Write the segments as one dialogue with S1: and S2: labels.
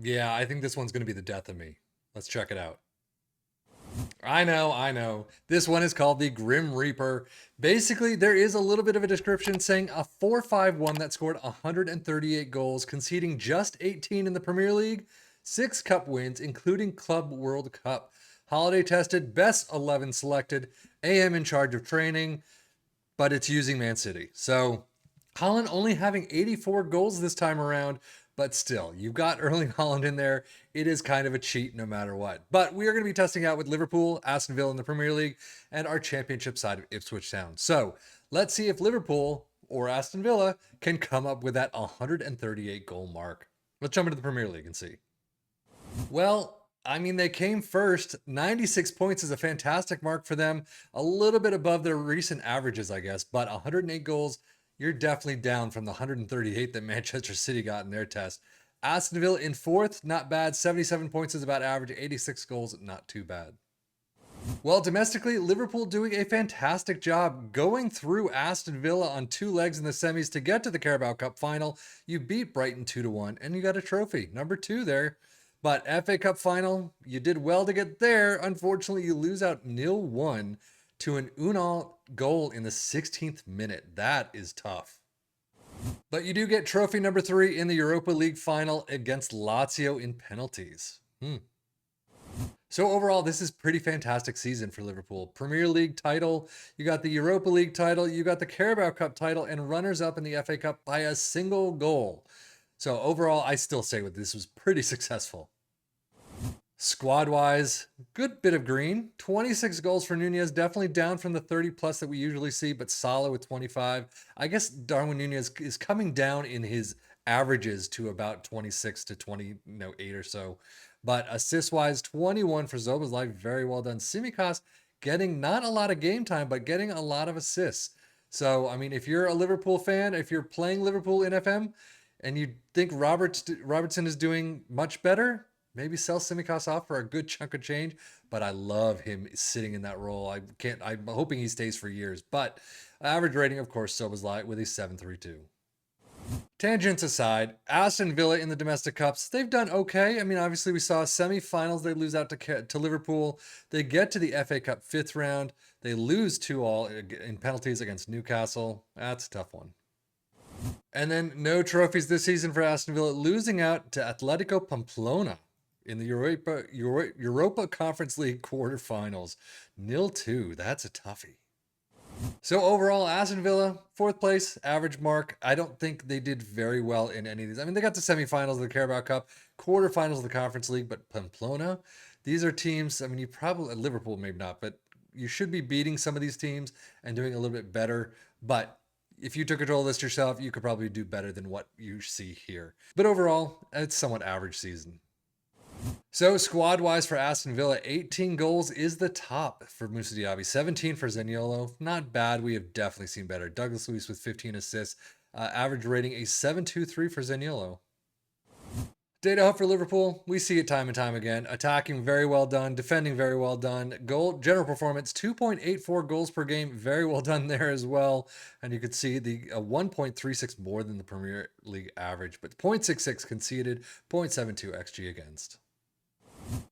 S1: Yeah, I think this one's going to be the death of me. Let's check it out. I know, I know. This one is called the Grim Reaper. Basically, there is a little bit of a description saying a 4-5-1 that scored 138 goals, conceding just 18 in the Premier League, 6 cup wins, including Club World Cup. Holiday tested, best 11 selected, AM in charge of training, but it's using Man City. So Holland only having 84 goals this time around, but still, you've got Erling Haaland in there. It is kind of a cheat no matter what. But we are going to be testing out with Liverpool, Aston Villa in the Premier League, and our championship side of Ipswich Town. So let's see if Liverpool or Aston Villa can come up with that 138 goal mark. Let's jump into the Premier League and see. Well, I mean, they came first. 96 points is a fantastic mark for them. A little bit above their recent averages, I guess, but 108 goals, you're definitely down from the 138 that Manchester City got in their test. Aston Villa in fourth, not bad. 77 points is about average. 86 goals, not too bad. Well, domestically, Liverpool doing a fantastic job going through Aston Villa on 2 legs in the semis to get to the Carabao Cup final. You beat Brighton 2-1, and you got a trophy, number 2 there. But FA Cup final, you did well to get there. Unfortunately, you lose out 0-1 to an Unal goal in the 16th minute. That is tough. But you do get trophy number 3 in the Europa League final against Lazio in penalties. So overall, this is pretty fantastic season for Liverpool. Premier League title, you got the Europa League title, you got the Carabao Cup title, and runners up in the FA Cup by a single goal. So overall, I still say that this was pretty successful. Squad wise, good bit of green. 26 goals for Nunez, definitely down from the 30 plus that we usually see, but solid with 25. I guess Darwin Nunez is coming down in his averages to about 26 to 28 or so. But assist wise, 21 for Zoboszlai, very well done. Tsimikas getting not a lot of game time, but getting a lot of assists. So, I mean, if you're a Liverpool fan, if you're playing Liverpool in FM and you think Robertson is doing much better, maybe sell Tsimikas off for a good chunk of change. But I love him sitting in that role. I'm hoping he stays for years. But average rating, of course, Zoboszlai with a 7.32. Tangents aside, Aston Villa in the domestic cups, they've done okay. I mean, obviously, we saw semifinals. They lose out to Liverpool. They get to the FA Cup 5th round. They lose 2-all in penalties against Newcastle. That's a tough one. And then no trophies this season for Aston Villa, losing out to Atletico Pamplona in the Europa Conference League quarterfinals. 0-2. That's a toughie. So overall, Aston Villa, 4th place, average mark. I don't think they did very well in any of these. I mean, they got to semifinals of the Carabao Cup, quarterfinals of the Conference League, but Pamplona, these are teams, I mean, you probably, Liverpool maybe not, but you should be beating some of these teams and doing a little bit better. But if you took control of this yourself, you could probably do better than what you see here. But overall, it's somewhat average season. So squad wise for Aston Villa, 18 goals is the top for Moussa Diaby, 17 for Zaniolo. Not bad. We have definitely seen better. Douglas Luiz with 15 assists, average rating a 7.23 for Zaniolo. Data hub for Liverpool, we see it time and time again. Attacking very well done, defending very well done. Goal general performance 2.84 goals per game, very well done there as well. And you could see the 1.36 more than the Premier League average, but 0.66 conceded, 0.72 xG against.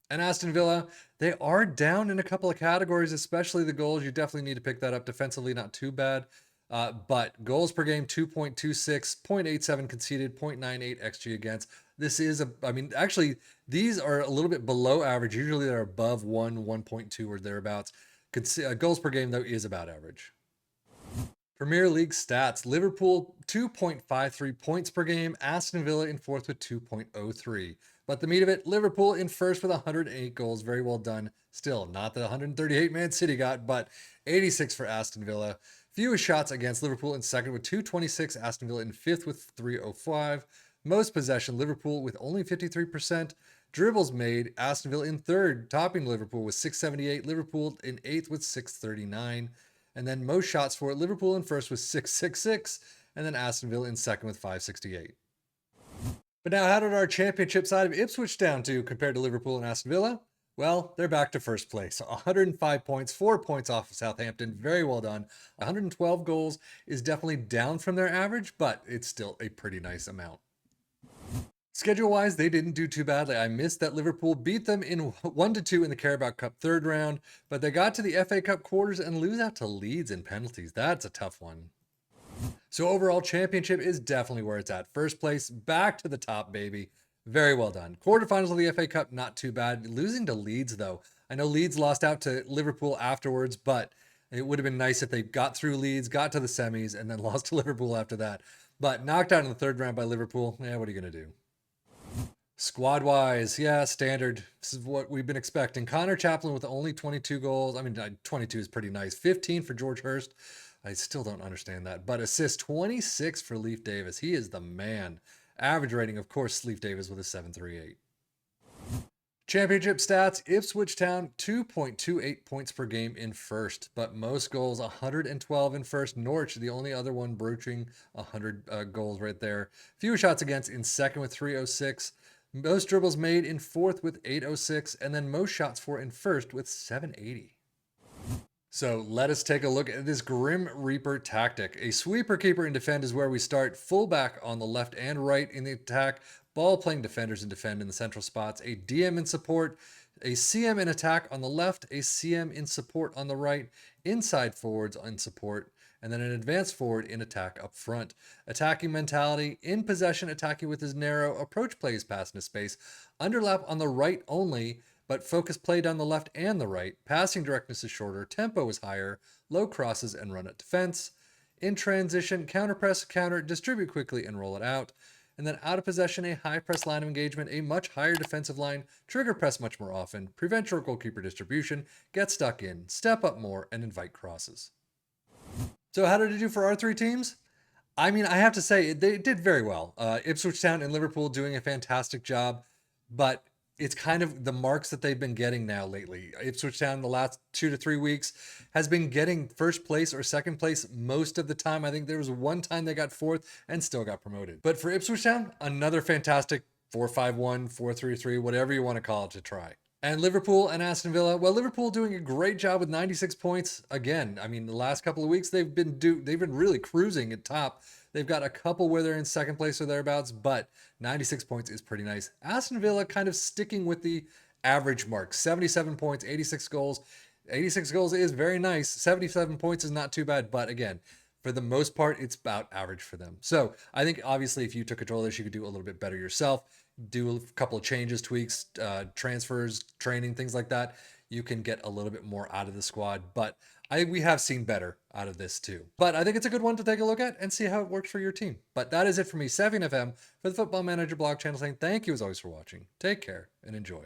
S1: And Aston Villa, they are down in a couple of categories, especially the goals. You definitely need to pick that up. Defensively, not too bad. But goals per game, 2.26, 0.87 conceded, 0.98 xG against. This is I mean, actually, these are a little bit below average. Usually they're above 1.2 or thereabouts. Goals per game, though, is about average. Premier League stats, Liverpool 2.53 points per game, Aston Villa in 4th with 2.03. But the meat of it, Liverpool in 1st with 108 goals, very well done. Still not the 138 Man City got, but 86 for Aston Villa. Fewest shots against Liverpool in 2nd with 226, Aston Villa in 5th with 305. Most possession, Liverpool with only 53%. Dribbles made, Aston Villa in 3rd, topping Liverpool with 678, Liverpool in 8th with 639. And then most shots for it, Liverpool in 1st with 666, and then Aston Villa in 2nd with 568. But now, how did our championship side of Ipswich Town do compared to Liverpool and Aston Villa? Well, they're back to 1st place. 105 points, 4 points off of Southampton. Very well done. 112 goals is definitely down from their average, but it's still a pretty nice amount. Schedule-wise, they didn't do too badly. I missed that Liverpool beat them in 1-2 in the Carabao Cup third round, but they got to the FA Cup quarters and lose out to Leeds in penalties. That's a tough one. So overall, championship is definitely where it's at. First place, back to the top, baby. Very well done. Quarterfinals of the FA Cup, not too bad. Losing to Leeds, though. I know Leeds lost out to Liverpool afterwards, but it would have been nice if they got through Leeds, got to the semis, and then lost to Liverpool after that. But knocked out in the third round by Liverpool, what are you going to do? Squad wise, yeah, standard. This is what we've been expecting. Connor Chaplin with only 22 goals. I mean, 22 is pretty nice. 15 for George Hurst. I still don't understand that. But assist 26 for Leif Davis. He is the man. Average rating, of course, Leif Davis with a 7.38. Championship stats, Ipswich Town, 2.28 points per game in first, but most goals, 112 in first. Norwich, the only other one broaching 100 goals right there. Fewer shots against in second with 306. Most dribbles made in fourth with 806, and then most shots for in first with 780. So let us take a look at this Grim Reaper tactic. A sweeper, keeper, and defend is where we start. Fullback on the left and right in the attack. Ball playing defenders and defend in the central spots. A DM in support. A CM in attack on the left. A CM in support on the right. Inside forwards in support. And then an advanced forward in attack up front. Attacking mentality, in possession, attacking with his narrow, approach plays pass into space, underlap on the right only, but focus play down the left and the right. Passing directness is shorter, tempo is higher, low crosses and run at defense. In transition, counter press, counter, distribute quickly and roll it out. And then out of possession, a high press line of engagement, a much higher defensive line, trigger press much more often, prevent your goalkeeper distribution, get stuck in, step up more, and invite crosses. So how did it do for our three teams? I mean, I have to say, they did very well. Ipswich Town and Liverpool doing a fantastic job, but it's kind of the marks that they've been getting now lately. Ipswich Town, the last 2 to 3 weeks, has been getting first place or second place most of the time. I think there was one time they got fourth and still got promoted. But for Ipswich Town, another fantastic 4-5-1, 4-3-3, whatever you want to call it to try. And Liverpool and Aston Villa, well, Liverpool doing a great job with 96 points. Again, I mean, the last couple of weeks, they've been really cruising at top. They've got a couple where they're in second place or thereabouts, but 96 points is pretty nice. Aston Villa kind of sticking with the average mark, 77 points, 86 goals. 86 goals is very nice. 77 points is not too bad, but again, for the most part, it's about average for them. So I think obviously if you took control of this, you could do a little bit better yourself. Do a couple of changes, tweaks, transfers, training, things like that. You can get a little bit more out of the squad, but I think we have seen better out of this too. But I think it's a good one to take a look at and see how it works for your team. But that is it for me, Savvy FM, for the Football Manager blog channel, saying thank you as always for watching. Take care and enjoy.